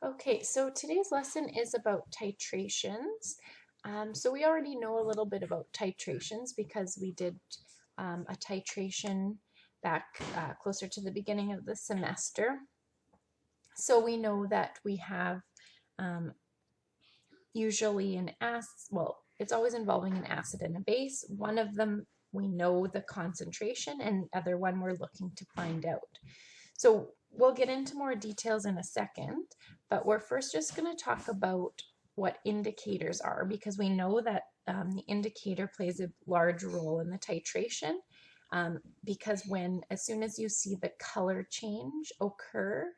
Okay, so today's lesson is about titrations. So we already know a little bit about titrations because we did a titration back closer to the beginning of the semester. So we know that we have usually an acid, well, it's always involving an acid and a base. One of them we know the concentration, and the other one we're looking to find out. So we'll get into more details in a second, but we're first just going to talk about what indicators are, because we know that the indicator plays a large role in the titration, because as soon as you see the color change occur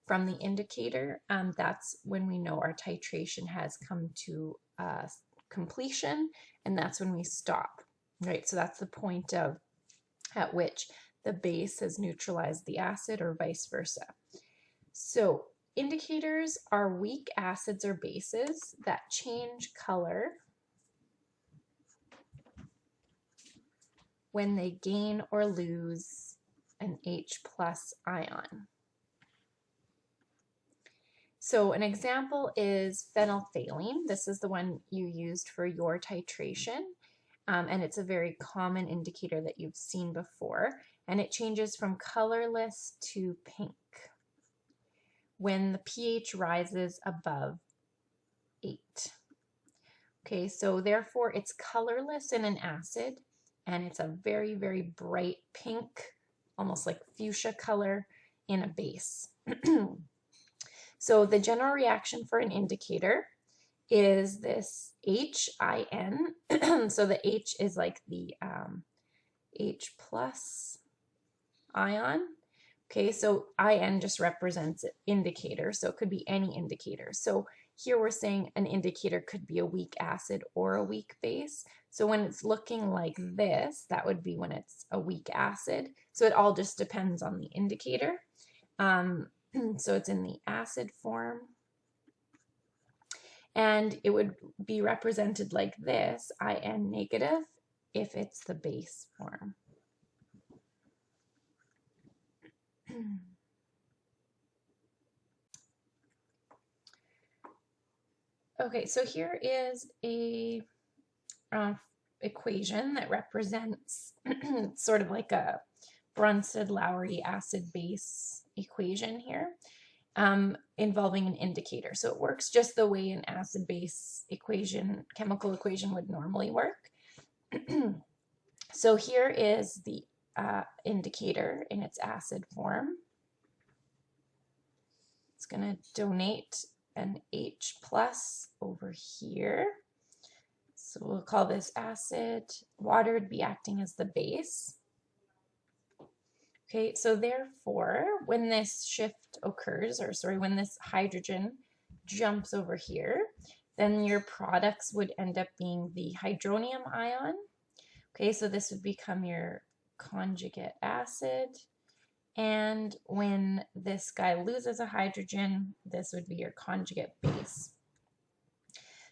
from the indicator, that's when we know our titration has come to completion, and that's when we stop, right? So that's the point at which the base has neutralized the acid, or vice versa. So indicators are weak acids or bases that change color when they gain or lose an H+ ion. So an example is phenolphthalein. This is the one you used for your titration, and it's a very common indicator that you've seen before, and it changes from colorless to pink when the pH rises above 8. Okay, so therefore it's colorless in an acid, and it's a very, very bright pink, almost like fuchsia color in a base. So the general reaction for an indicator is this HIN. So the H is like the H+ ion. Okay, so IN just represents indicator, so it could be any indicator. So here we're saying an indicator could be a weak acid or a weak base. So when it's looking like this, that would be when it's a weak acid. So it all just depends on the indicator. So it's in the acid form. And it would be represented like this, IN negative, if it's the base form. Okay, so here is a equation that represents sort of like a Bronsted-Lowry acid-base equation here, involving an indicator. So it works just the way an acid-base equation, chemical equation, would normally work. So here is the indicator in its acid form. It's going to donate an H+ over here. So we'll call this acid. Water would be acting as the base. Okay, so therefore, when this shift occurs, or sorry, when this hydrogen jumps over here, then your products would end up being the hydronium ion. Okay, so this would become your conjugate acid. And when this guy loses a hydrogen, this would be your conjugate base.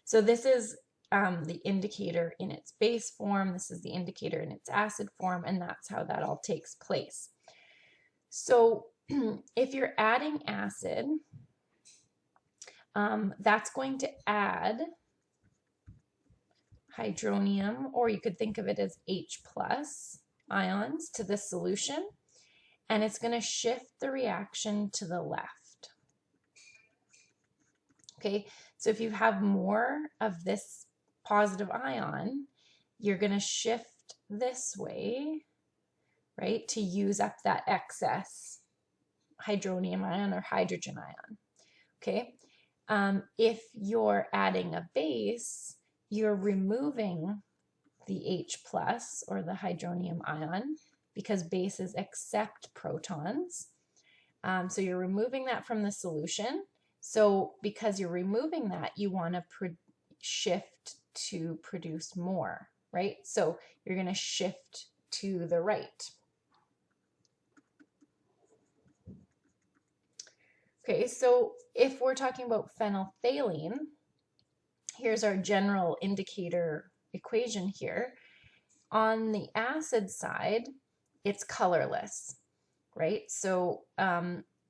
So this is the indicator in its base form. This is the indicator in its acid form, and that's how that all takes place. So if you're adding acid, that's going to add hydronium, or you could think of it as H+ ions to the solution, and it's going to shift the reaction to the left. Okay, so if you have more of this positive ion, you're going to shift this way, right, to use up that excess hydronium ion or hydrogen ion. Okay, if you're adding a base, you're removing the H+ or the hydronium ion, because bases accept protons. So you're removing that from the solution. So because you're removing that, you want to shift to produce more, right? So you're going to shift to the right. Okay, so if we're talking about phenolphthalein, here's our general indicator equation here. On the acid side, it's colorless, right? So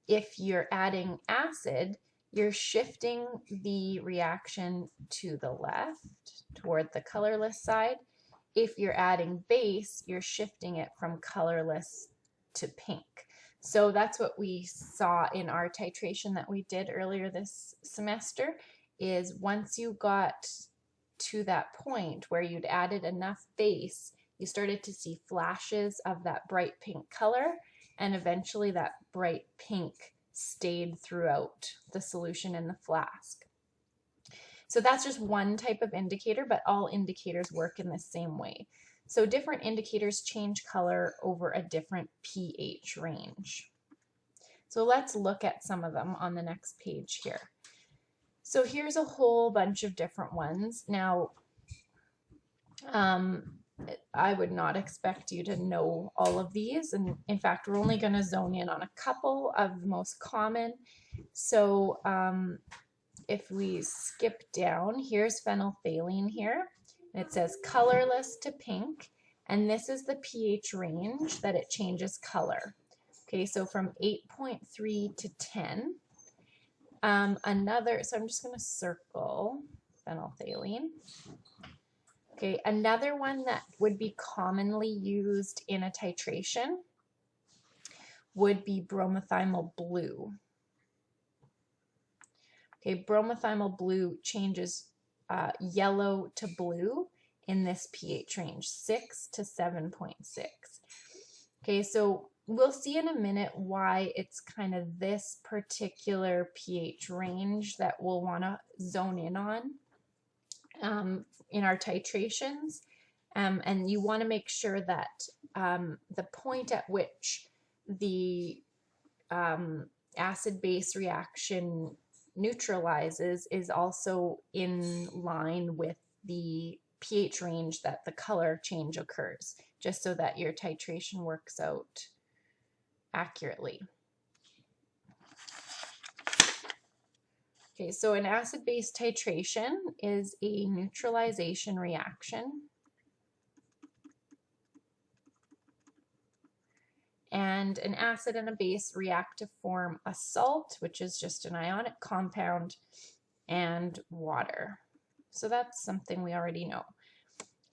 if you're adding acid, you're shifting the reaction to the left toward the colorless side. If you're adding base, you're shifting it from colorless to pink. So that's what we saw in our titration that we did earlier this semester, is once you got to that point where you'd added enough base, you started to see flashes of that bright pink color, and eventually that bright pink stayed throughout the solution in the flask. So that's just one type of indicator, but all indicators work in the same way. So different indicators change color over a different pH range. So let's look at some of them on the next page here. So here's a whole bunch of different ones. Now, I would not expect you to know all of these, and in fact we're only going to zone in on a couple of the most common. So if we skip down, here's phenolphthalein here. It says colorless to pink, and this is the pH range that it changes color. Okay, so from 8.3 to 10. So I'm just going to circle phenolphthalein. Okay, another one that would be commonly used in a titration would be bromothymol blue. Okay, bromothymol blue changes yellow to blue in this pH range, 6 to 7.6. Okay, so we'll see in a minute why it's kind of this particular pH range that we'll want to zone in on in our titrations. And you want to make sure that the point at which the acid-base reaction neutralizes is also in line with the pH range that the color change occurs, just so that your titration works out accurately. Okay, so an acid-base titration is a neutralization reaction. And an acid and a base react to form a salt, which is just an ionic compound, and water. So that's something we already know.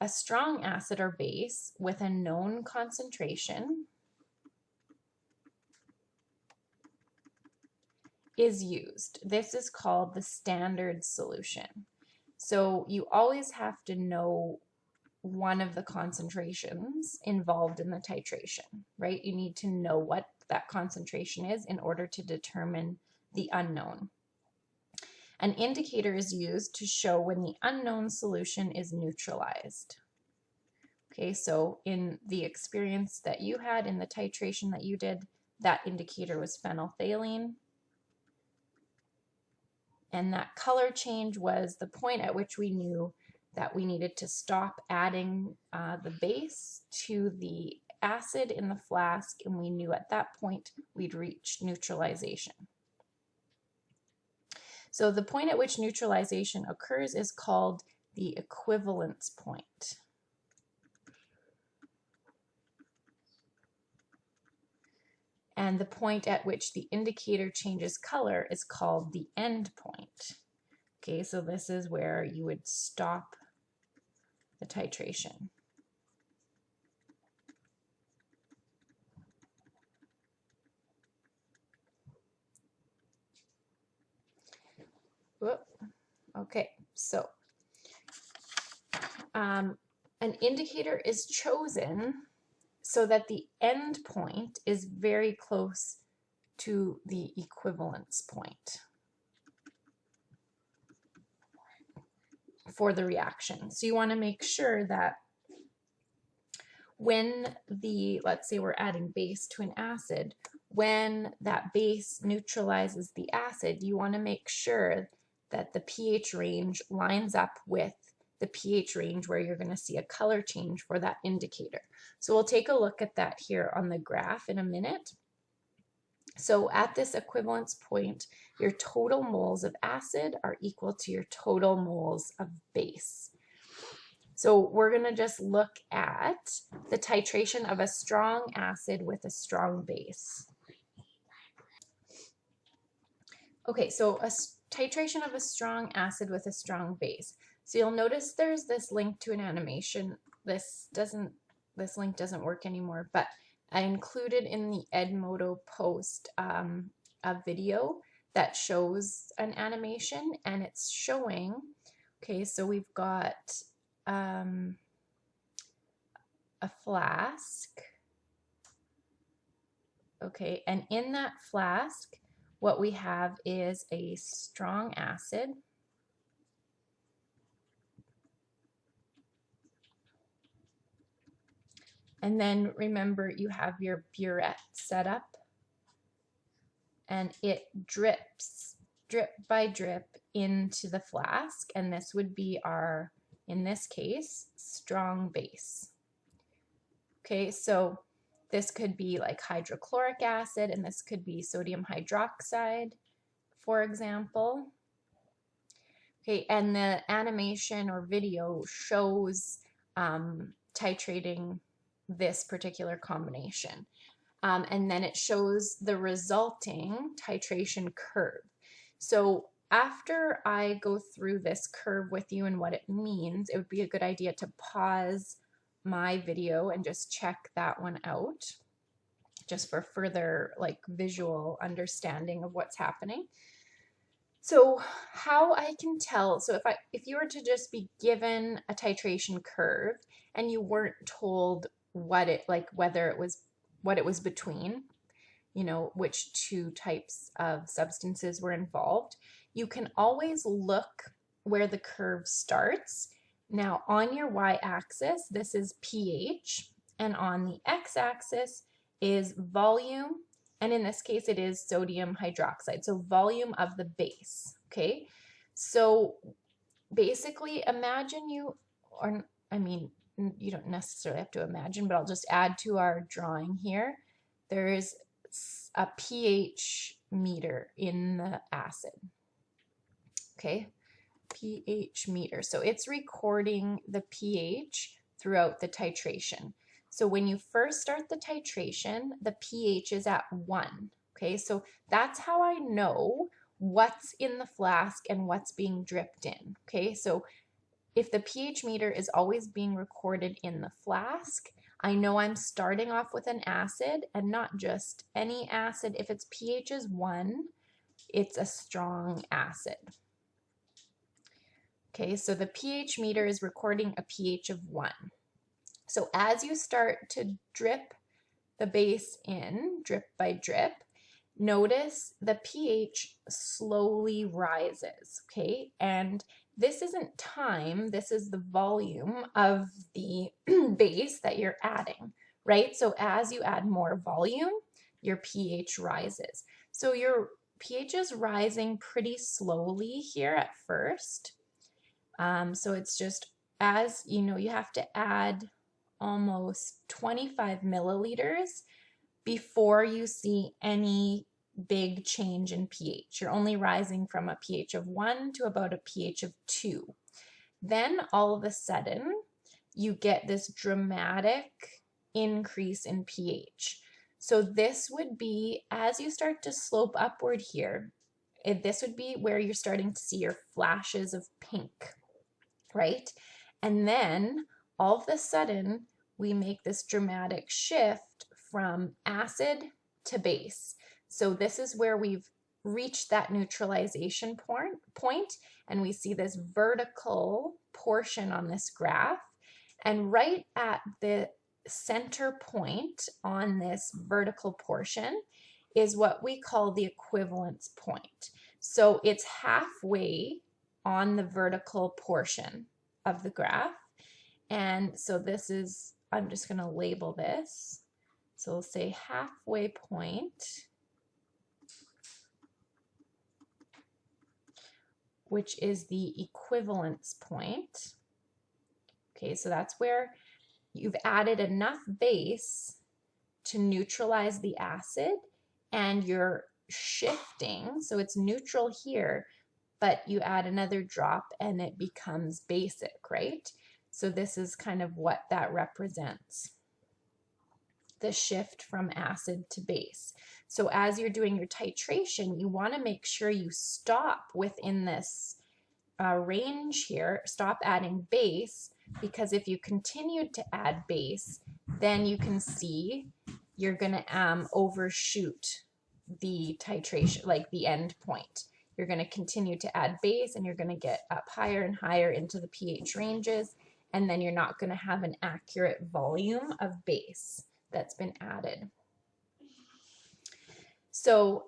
A strong acid or base with a known concentration is used. This is called the standard solution. So you always have to know one of the concentrations involved in the titration, right? You need to know what that concentration is in order to determine the unknown. An indicator is used to show when the unknown solution is neutralized. Okay, so in the experience that you had in the titration that you did, that indicator was phenolphthalein. And that color change was the point at which we knew that we needed to stop adding the base to the acid in the flask, and we knew at that point we'd reach neutralization. So the point at which neutralization occurs is called the equivalence point. And the point at which the indicator changes color is called the end point. Okay, so this is where you would stop the titration. Whoop. Okay, so an indicator is chosen so that the end point is very close to the equivalence point for the reaction. So you want to make sure that when let's say we're adding base to an acid, when that base neutralizes the acid, you want to make sure that the pH range lines up with the pH range where you're going to see a color change for that indicator. So we'll take a look at that here on the graph in a minute. So at this equivalence point, your total moles of acid are equal to your total moles of base. So we're going to just look at the titration of a strong acid with a strong base. Okay, so a titration of a strong acid with a strong base. So you'll notice there's this link to an animation. This link doesn't work anymore, but I included in the Edmodo post a video that shows an animation, and it's showing, okay, so we've got a flask, okay, and in that flask, what we have is a strong acid, and then remember you have your burette set up, and it drips drip by drip into the flask, and this would be our, in this case, strong base. Okay, so this could be like hydrochloric acid, and this could be sodium hydroxide, for example. Okay, and the animation or video shows titrating this particular combination. And then it shows the resulting titration curve. So after I go through this curve with you and what it means, it would be a good idea to pause my video and just check that one out, just for further like visual understanding of what's happening. So how I can tell, so if you were to just be given a titration curve and you weren't told what it, like whether it was, what it was between, you know, which two types of substances were involved, you can always look where the curve starts. Now on your y-axis, this is pH, and on the x-axis is volume, and in this case it is sodium hydroxide, so volume of the base, okay? So basically imagine you, or I mean, you don't necessarily have to imagine, but I'll just add to our drawing here. There is a pH meter in the acid, okay? pH meter. So it's recording the pH throughout the titration. So when you first start the titration, the pH is at 1, okay? So that's how I know what's in the flask and what's being dripped in, okay? So if the pH meter is always being recorded in the flask, I know I'm starting off with an acid, and not just any acid. If its pH is 1, it's a strong acid. Okay, so the pH meter is recording a pH of 1. So as you start to drip the base in, drip by drip, notice the pH slowly rises, okay? And this isn't time, this is the volume of the base that you're adding, right? So as you add more volume, your pH rises. So your pH is rising pretty slowly here at first. So it's just, as you know, you have to add almost 25 milliliters before you see any big change in pH. You're only rising from a pH of 1 to about a pH of 2. Then all of a sudden, you get this dramatic increase in pH. So this would be, as you start to slope upward here, this would be where you're starting to see your flashes of pink, right? And then all of a sudden, we make this dramatic shift from acid to base. So this is where we've reached that neutralization point, and we see this vertical portion on this graph. And right at the center point on this vertical portion is what we call the equivalence point. So it's halfway on the vertical portion of the graph. And so this is, I'm just going to label this. So we'll say halfway point, which is the equivalence point. Okay, so that's where you've added enough base to neutralize the acid, and you're shifting, so it's neutral here, but you add another drop and it becomes basic, right? So this is kind of what that represents. the shift from acid to base. So as you're doing your titration, you want to make sure you stop within this range here, stop adding base, because if you continue to add base, then you can see you're going to overshoot the titration, like the end point. You're going to continue to add base and you're going to get up higher and higher into the pH ranges, and then you're not going to have an accurate volume of base that's been added. So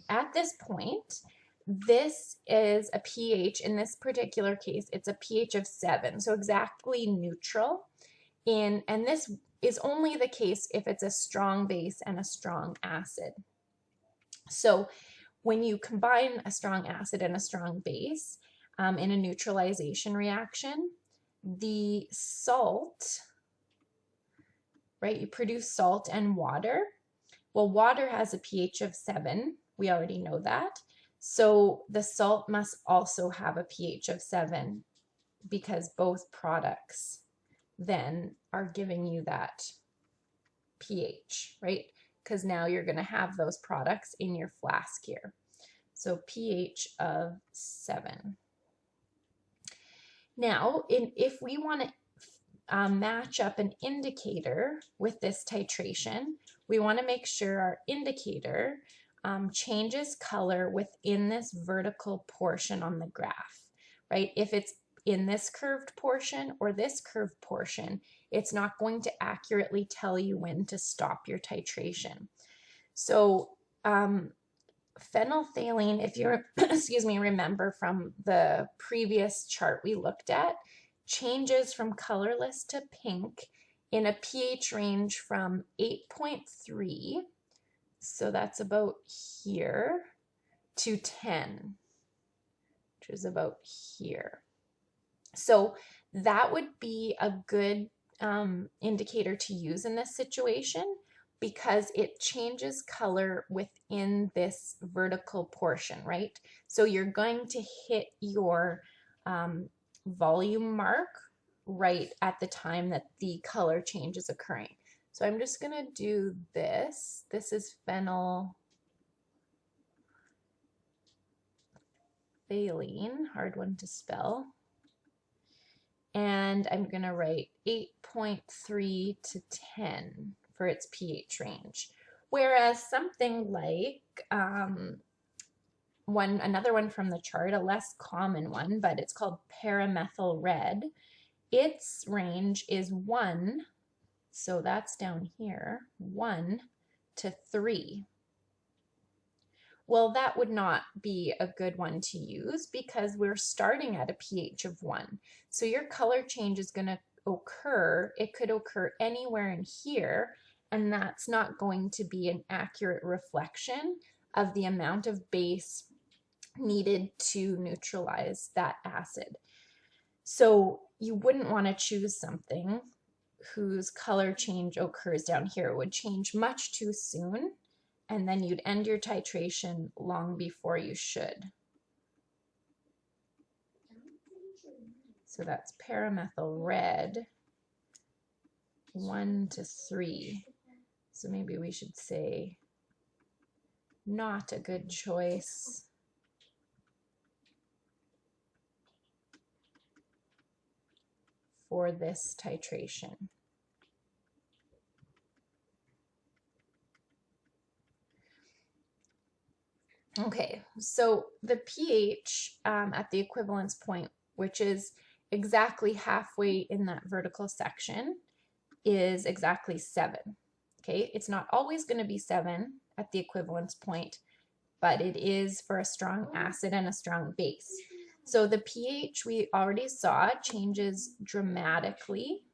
at this point, this is a pH, in this particular case, it's a pH of 7, so exactly neutral. And this is only the case if it's a strong base and a strong acid. So when you combine a strong acid and a strong base in a neutralization reaction, the salt, right, you produce salt and water. Well, water has a pH of 7. We already know that. So the salt must also have a pH of 7, because both products then are giving you that pH, right? Because now you're going to have those products in your flask here. So pH of 7. Now, if we want to match up an indicator with this titration, we want to make sure our indicator changes color within this vertical portion on the graph, right? If it's in this curved portion or this curved portion, it's not going to accurately tell you when to stop your titration. So phenolphthalein, if you excuse me, remember from the previous chart we looked at, changes from colorless to pink in a pH range from 8.3, so that's about here, to 10, which is about here. So that would be a good indicator to use in this situation, because it changes color within this vertical portion, right? So you're going to hit your volume mark right at the time that the color change is occurring. So I'm just going to do this. This is phenolphthalein, hard one to spell. And I'm going to write 8.3 to 10 for its pH range. Whereas something like another one from the chart, a less common one, but it's called paramethyl red. Its range is 1, so that's down here, 1 to 3. Well, that would not be a good one to use because we're starting at a pH of 1. So your color change is going to occur. It could occur anywhere in here, and that's not going to be an accurate reflection of the amount of base needed to neutralize that acid. So you wouldn't want to choose something whose color change occurs down here. It would change much too soon, and then you'd end your titration long before you should. So that's paramethyl red, 1 to 3. So maybe we should say not a good choice. For this titration. Okay, so the pH at the equivalence point, which is exactly halfway in that vertical section, is exactly 7. Okay, it's not always going to be 7 at the equivalence point, but it is for a strong acid and a strong base. So the pH we already saw changes dramatically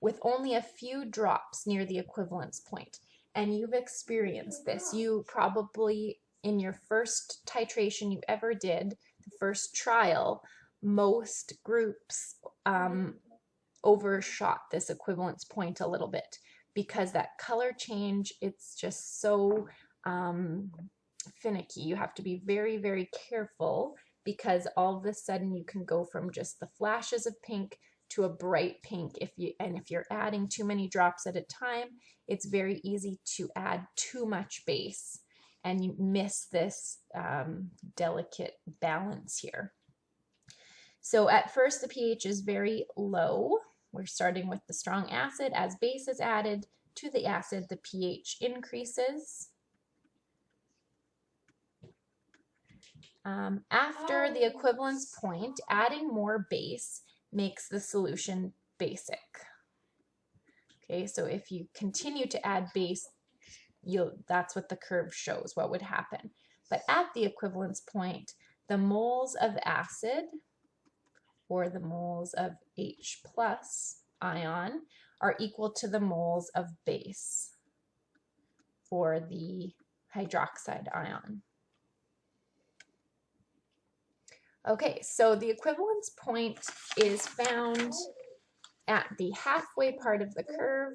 with only a few drops near the equivalence point. And you've experienced this. You probably, in your first titration you ever did, the first trial, most groups overshot this equivalence point a little bit because that color change, it's just so finicky. You have to be very, very careful because all of a sudden you can go from just the flashes of pink to a bright pink. If you're adding too many drops at a time, it's very easy to add too much base and you miss this delicate balance here. So at first the pH is very low. We're starting with the strong acid. As base is added to the acid, the pH increases. After the equivalence point, adding more base makes the solution basic. Okay, so if you continue to add base, that's what the curve shows, what would happen. But at the equivalence point, the moles of acid, or the moles of H plus ion, are equal to the moles of base, or the hydroxide ion. Okay, so the equivalence point is found at the halfway part of the curve,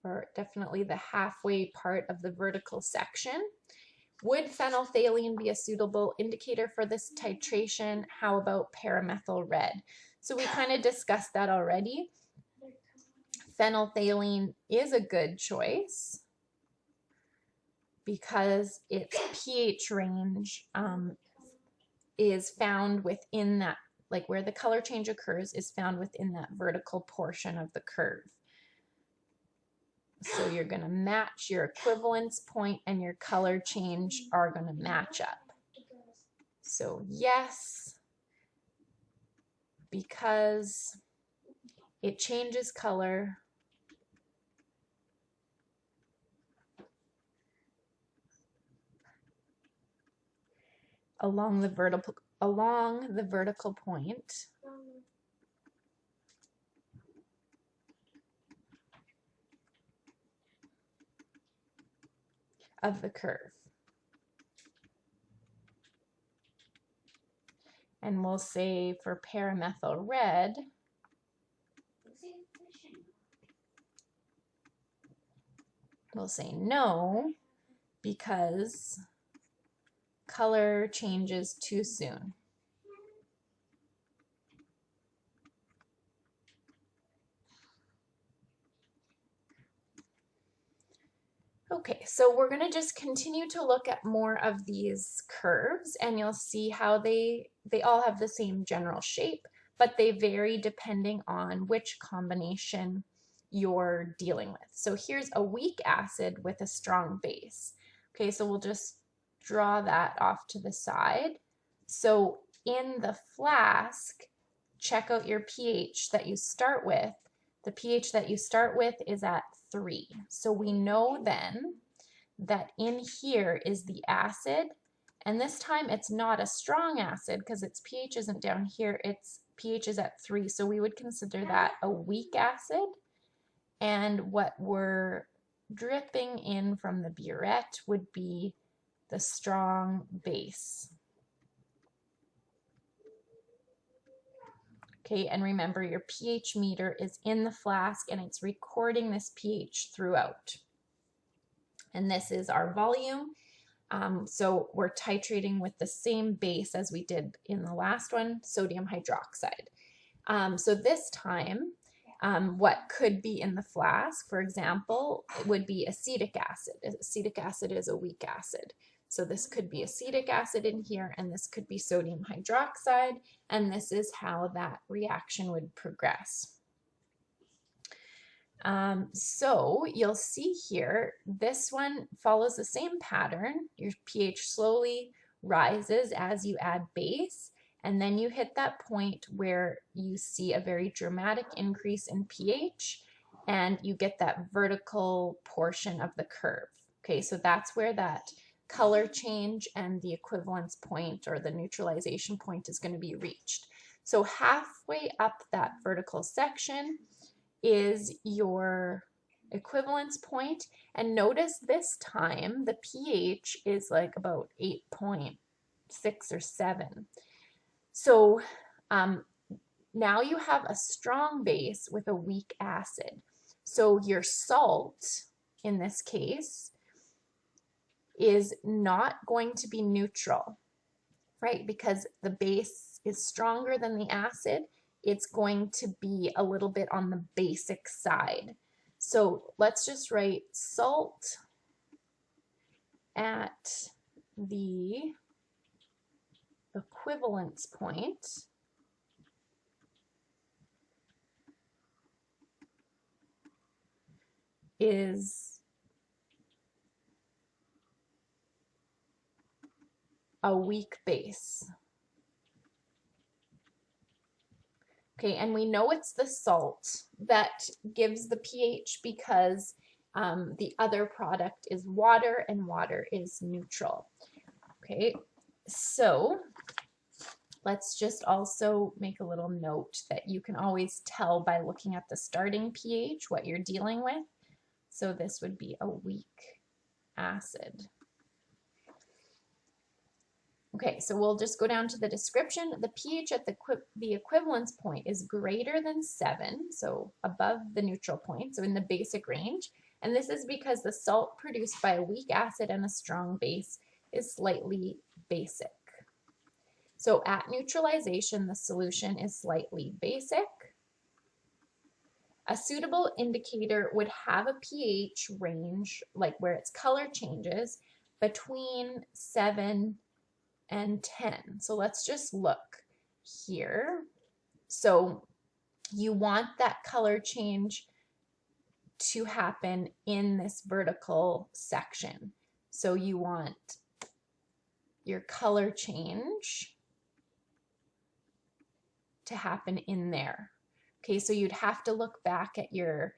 or definitely the halfway part of the vertical section. Would phenolphthalein be a suitable indicator for this titration? How about paramethyl red? So we kind of discussed that already. Phenolphthalein is a good choice because its pH range is found within that, like where the color change occurs is found within that vertical portion of the curve. So you're going to match your equivalence point and your color change are going to match up. So yes, because it changes color along the vertical point of the curve. And we'll say for paramethyl red, we'll say no, because color changes too soon. Okay, so we're going to just continue to look at more of these curves, and you'll see how they all have the same general shape, but they vary depending on which combination you're dealing with. So here's a weak acid with a strong base. Okay, so we'll just draw that off to the side. So in the flask, check out your pH that you start with. The pH that you start with is at 3. So we know then that in here is the acid, and this time it's not a strong acid because its pH isn't down here, its pH is at 3. So we would consider that a weak acid, and what we're dripping in from the burette would be the strong base. Okay, and remember your pH meter is in the flask and it's recording this pH throughout. And this is our volume. So we're titrating with the same base as we did in the last one, sodium hydroxide. So this time, what could be in the flask, for example, it would be acetic acid. Acetic acid is a weak acid. So this could be acetic acid in here, and this could be sodium hydroxide, and this is how that reaction would progress. So you'll see here, this one follows the same pattern. Your pH slowly rises as you add base, and then you hit that point where you see a very dramatic increase in pH, and you get that vertical portion of the curve. Okay, so that's where that color change and the equivalence point or the neutralization point is going to be reached. So halfway up that vertical section is your equivalence point, and notice this time the pH is like about 8.6 or 7. So now you have a strong base with a weak acid. So your salt in this case is not going to be neutral, right? Because the base is stronger than the acid, it's going to be a little bit on the basic side. So let's just write salt at the equivalence point is a weak base. Okay, and we know it's the salt that gives the pH because the other product is water and water is neutral. Okay, so let's just also make a little note that you can always tell by looking at the starting pH what you're dealing with. So this would be a weak acid. Okay, so we'll just go down to the description. The pH at the equivalence point is greater than 7, so above the neutral point, so in the basic range. And this is because the salt produced by a weak acid and a strong base is slightly basic. So at neutralization, the solution is slightly basic. A suitable indicator would have a pH range, like where its color changes, between 7 and 10. So let's just look here. So you want that color change to happen in this vertical section. So you want your color change to happen in there. Okay, so you'd have to look back at your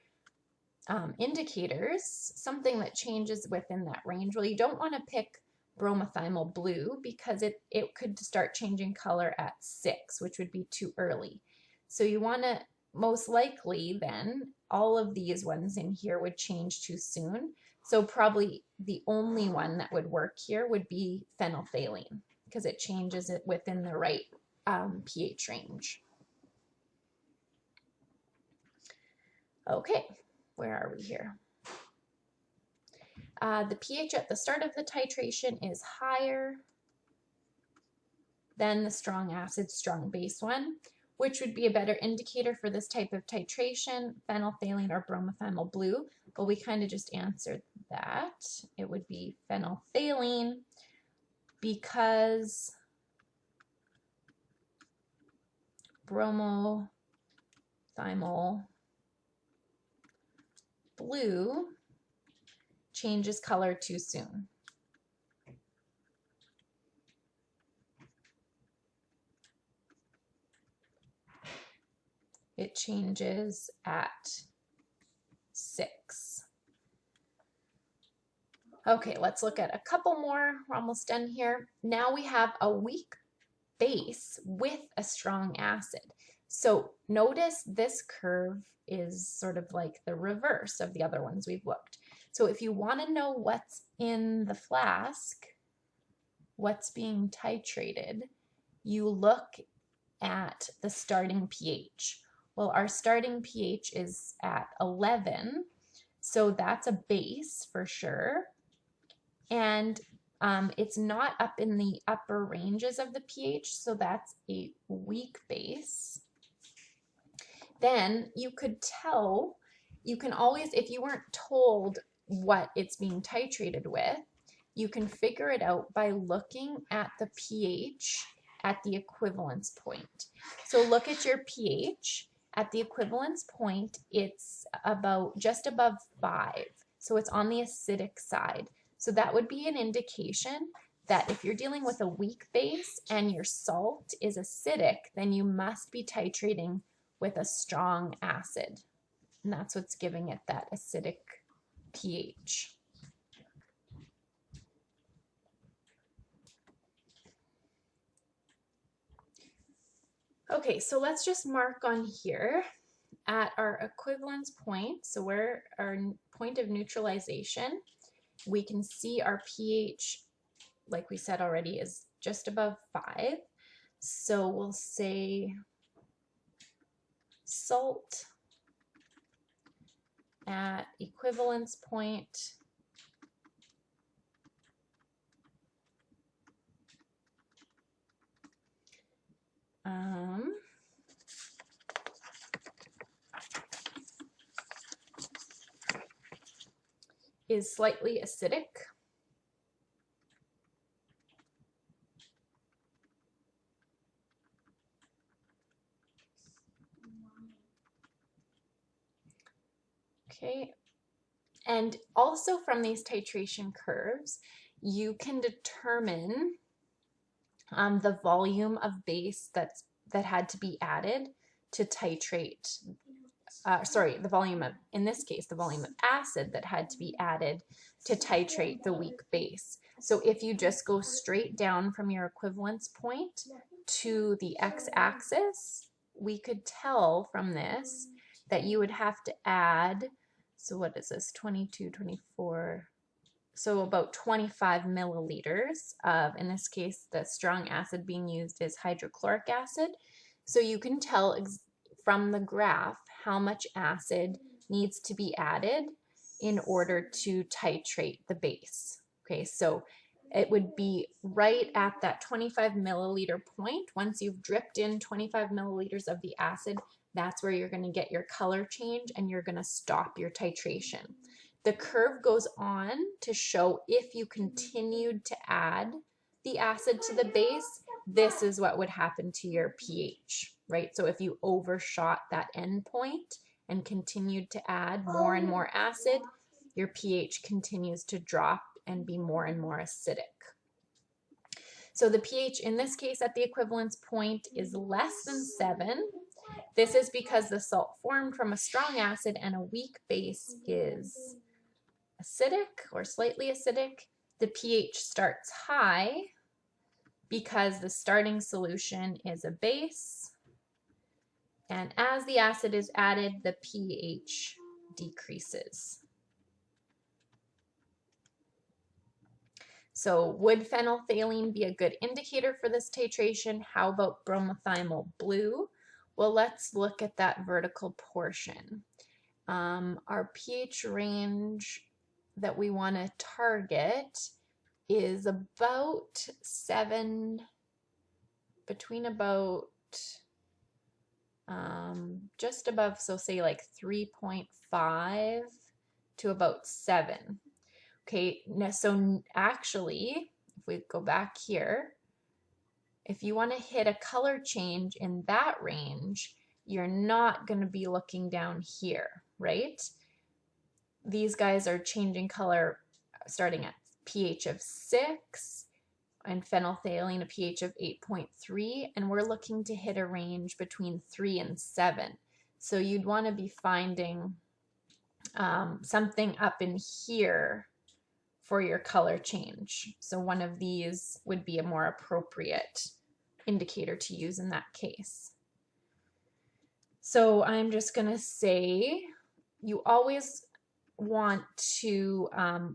indicators, something that changes within that range. Well, you don't want to pick bromothymol blue because it could start changing color at 6, which would be too early. So you want to, most likely then, all of these ones in here would change too soon. So probably the only one that would work here would be phenolphthalein because it changes it within the right pH range. Okay, where are we here? The pH at the start of the titration is higher than the strong acid, strong base one, which would be a better indicator for this type of titration, phenolphthalein or bromothymol blue. But we kind of just answered that. It would be phenolphthalein because bromothymol blue changes color too soon. It changes at 6. Okay, let's look at a couple more. We're almost done here. Now we have a weak base with a strong acid. So notice this curve is sort of like the reverse of the other ones we've looked. So if you want to know what's in the flask, what's being titrated, you look at the starting pH. Well, our starting pH is at 11, so that's a base for sure. And it's not up in the upper ranges of the pH, so that's a weak base. Then you could tell, you can always, if you weren't told what it's being titrated with, you can figure it out by looking at the pH at the equivalence point. So look at your pH. At the equivalence point, it's about just above 5. So it's on the acidic side. So that would be an indication that if you're dealing with a weak base and your salt is acidic, then you must be titrating with a strong acid. And that's what's giving it that acidic pH. Okay, so let's just mark on here at our equivalence point, so where our point of neutralization, we can see our pH, like we said already, is just above 5. So we'll say salt at equivalence point is slightly acidic. Okay, and also from these titration curves, you can determine the volume of base that had to be added to titrate. Sorry, the volume of, in this case, the volume of acid that had to be added to titrate the weak base. So if you just go straight down from your equivalence point to the x-axis, we could tell from this that you would have to add, so what is this, 22, 24, so about 25 milliliters of, in this case, the strong acid being used is hydrochloric acid. So you can tell from the graph how much acid needs to be added in order to titrate the base. Okay, so it would be right at that 25 milliliter point. Once you've dripped in 25 milliliters of the acid, that's where you're going to get your color change and you're going to stop your titration. The curve goes on to show if you continued to add the acid to the base, this is what would happen to your pH, right? So if you overshot that end point and continued to add more and more acid, your pH continues to drop and be more and more acidic. So the pH in this case at the equivalence point is less than 7. This is because the salt formed from a strong acid and a weak base is acidic or slightly acidic. The pH starts high because the starting solution is a base. And as the acid is added, the pH decreases. So would phenolphthalein be a good indicator for this titration? How about bromothymol blue? Well, let's look at that vertical portion. Our pH range that we want to target is about 7, between about just above, so say like 3.5 to about 7. Okay, now, so actually, if we go back here, if you want to hit a color change in that range, you're not going to be looking down here, right? These guys are changing color starting at pH of 6 and phenolphthalein a pH of 8.3, and we're looking to hit a range between 3 and 7. So you'd want to be finding something up in here for your color change. So one of these would be a more appropriate indicator to use in that case. So I'm just going to say you always want to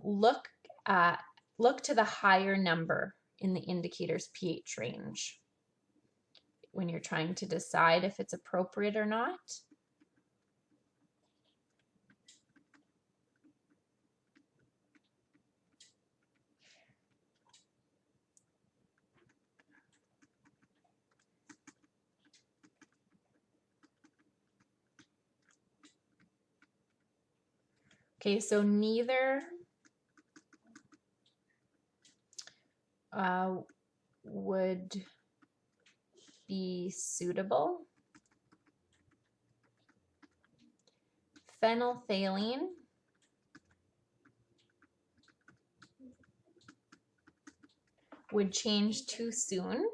look to the higher number in the indicator's pH range when you're trying to decide if it's appropriate or not. Okay, so neither would be suitable. Phenolphthalein would change too soon.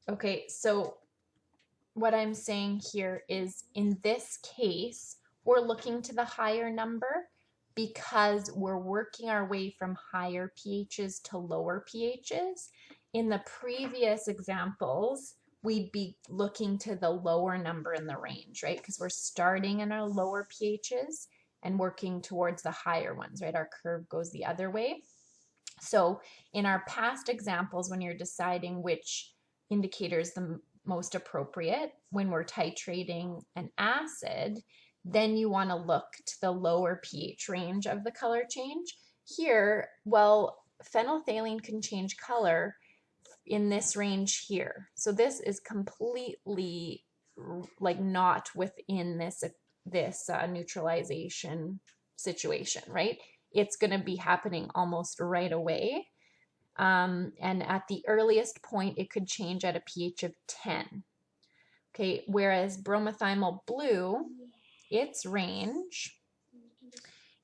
Okay, so what I'm saying here is in this case, we're looking to the higher number because we're working our way from higher pHs to lower pHs. In the previous examples, we'd be looking to the lower number in the range, right? Because we're starting in our lower pHs and working towards the higher ones, right? Our curve goes the other way. So in our past examples, when you're deciding which indicator is the most appropriate when we're titrating an acid, then you want to look to the lower pH range of the color change. Here, well, phenolphthalein can change color in this range here. So this is completely like not within this neutralization situation, right? It's going to be happening almost right away. And at the earliest point, it could change at a pH of 10. Okay, whereas bromothymol blue, its range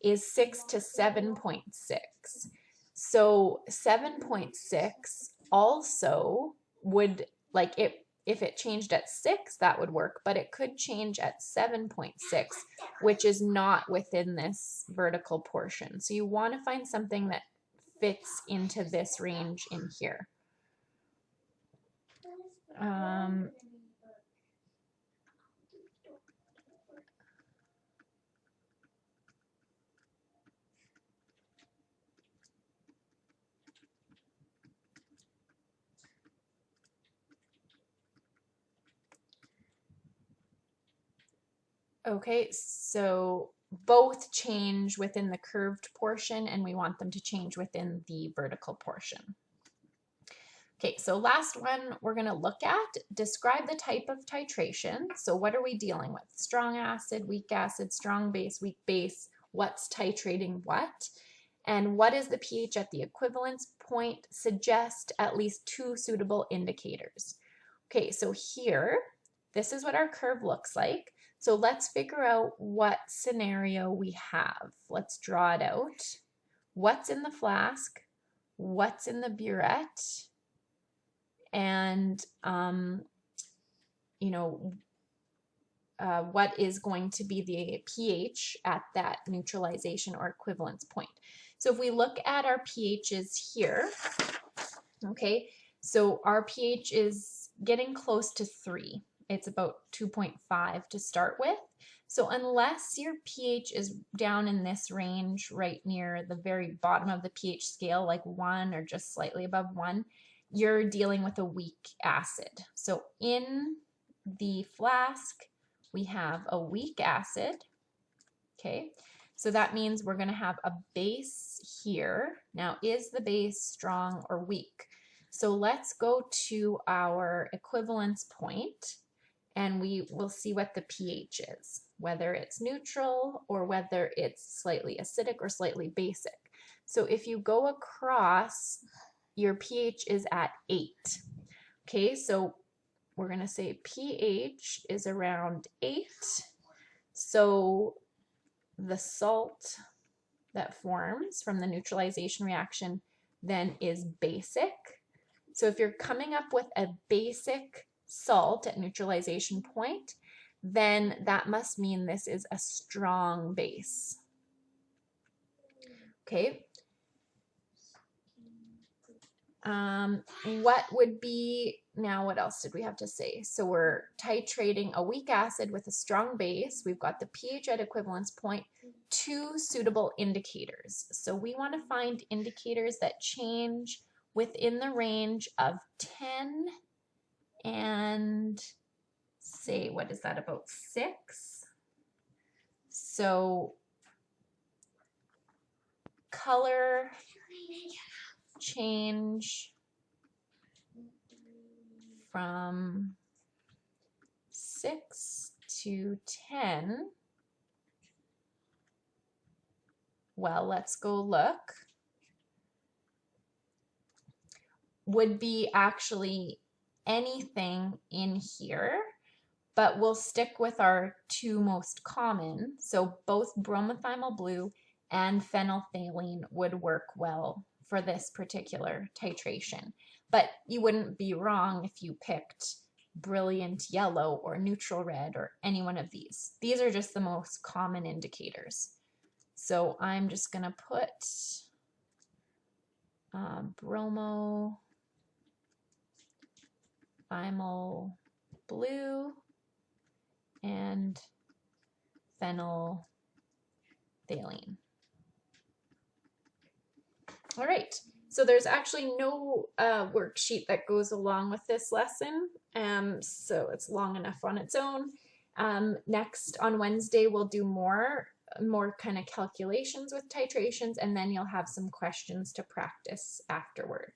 is 6 to 7.6. So 7.6 also would, like, if it changed at 6, that would work, but it could change at 7.6, which is not within this vertical portion. So you want to find something that fits into this range in here. Okay, so both change within the curved portion, and we want them to change within the vertical portion. Okay, so last one we're going to look at, describe the type of titration. So what are we dealing with? Strong acid, weak acid, strong base, weak base, what's titrating what? And what is the pH at the equivalence point? Suggest at least 2 suitable indicators. Okay, so here, this is what our curve looks like. So let's figure out what scenario we have. Let's draw it out. What's in the flask? What's in the burette? And, what is going to be the pH at that neutralization or equivalence point. So if we look at our pHs here, okay, so our pH is getting close to 3. It's about 2.5 to start with. So unless your pH is down in this range right near the very bottom of the pH scale, like 1 or just slightly above 1, you're dealing with a weak acid. So in the flask, we have a weak acid, okay? So that means we're gonna have a base here. Now, is the base strong or weak? So let's go to our equivalence point, and we will see what the pH is, whether it's neutral or whether it's slightly acidic or slightly basic. So if you go across, your pH is at 8. Okay, so we're going to say pH is around 8. So the salt that forms from the neutralization reaction then is basic. So if you're coming up with a basic salt at neutralization point, then that must mean this is a strong base. Okay. What would be, now what else did we have to say? So we're titrating a weak acid with a strong base. We've got the pH at equivalence point, 2 suitable indicators. So we want to find indicators that change within the range of 10 and say, what is that, about 6? So color change from 6 to 10. Well, let's go look. Would be actually anything in here, but we'll stick with our 2 most common. So both bromothymol blue and phenolphthalein would work well for this particular titration. But you wouldn't be wrong if you picked brilliant yellow or neutral red or any one of these. These are just the most common indicators. So I'm just going to put bromothymol blue and phenolphthalein. All right, so there's actually no worksheet that goes along with this lesson, so it's long enough on its own. Next on Wednesday, we'll do more kind of calculations with titrations, and then you'll have some questions to practice afterward.